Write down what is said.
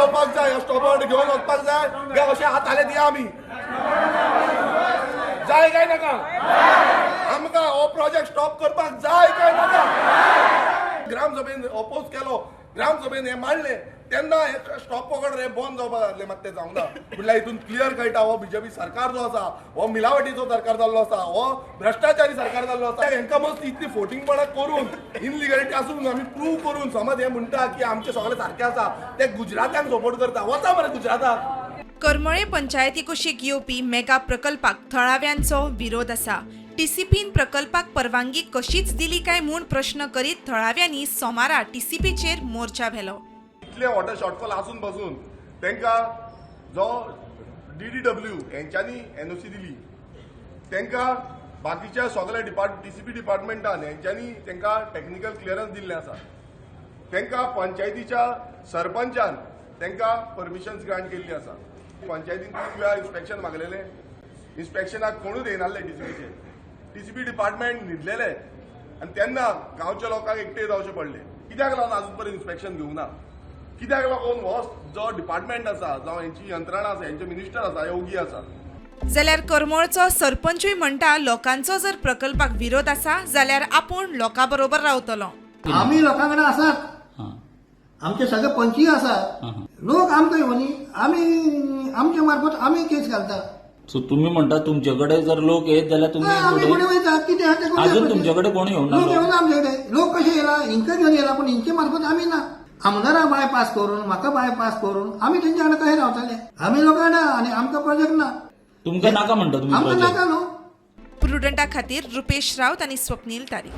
जावपाक जाय, स्टॉपार घेवन वचपाक जाय काय अशें हाताले दिया आमी जाय काय नाका आमकां हो प्रोजेक्ट स्टॉप करपाक जाय काय नाका ग्रामसभेन ऑपोज केलो ग्रामसभेन हे मांडले तेन्ना स्टॉप पकड रे बंद जावपाक लागले मात ते जावना म्हटल्यार हितून क्लियर कळटा हो बीजेपी सरकार जो आसा हो मिलावटीचो सरकार जाल्लो आसा हो भ्रष्टाचारी सरकार जाल्लो आसा हेंकां मस्त इतली फोटिंगपणां करून इनलिगलिटी आसून आमी प्रूव करून समज हे म्हणटा की आमचे सगळे सारखे आसा ते गुजरात्यांक सपोर्ट करता वचा मरे गुजराताक करमळे पंचायती कुशीक येवपी मेगा प्रकल्पाक थळाव्यांचो विरोध आसा टीसीपीन प्रकल्पाक परवानगी कशीच दिली काय म्हूण प्रश्न करीत थळाव्यांनी सोमारा टीसीपीचेर मोर्चा व्हेलो इतले वॉटर शॉर्टफॉल आसून पासून तांकां जो DDW हेंच्यांनी एनओसी दिली तांकां बाकीच्या सगळ्या टीसीपी डिपार्टमेंटान हेंच्यांनी तांकां टेक्निकल क्लियरन्स दिल्ले आसा तांकां पंचायतीच्या सरपंचान तांकां परमिशन्स ग्रांट केल्ली आसा पंचायतीन 3 वेळा इन्स्पेक्शन मागलेले इन्स्पेक्शनाक कोणूच येनासले टीसीपी डिपार्टमेंट न्हिदलेले आनी तेन्ना गांवच्या लोकांक एकटे जावचे पडले कित्याक लागून आजून पर्यंत इन्स्पेक्शन घेवंक ना कित्याक लागून हो जो डिपार्टमेंट आसा जावं हेंची यंत्रणा आसा हेंचे मिनिस्टर आसा योगी आसा जाल्यार करमळचो सरपंचूय म्हणटा लोकांचो जर प्रकल्पाक विरोध आसा जाल्यार आपूण लोकां बरोबर रावतलो आमी लोकां कडेन आसात आमचे सगळे पंचूय आसात लोक आमकां येवनी आमी आमच्या मार्फत आमी केस घालता सो तुम्ही म्हणता तुमच्याकडे जर लोक येत जाल्यार आमी तुम्ही फुडें वयता कितें आहा तें अजून तुमच्याकडे कोणी येवं ना लोक येवना आमचे कडेन लोक कशे येयला हिंका घेवन येयला पूण हिंचे मार्फत आमी ना आमदाराक बायपास करून म्हाका बायपास करून आमी तेंच्या कडेन कशे रावताले आमी लोकां ना आनी आमकां प्रोजेक्ट ना तुमकां नाका म्हणटा तुम्ही आमकां project. नाका न्हू प्रुडंटा खातीर रुपेश रावत आनी स्वप्नील तारी.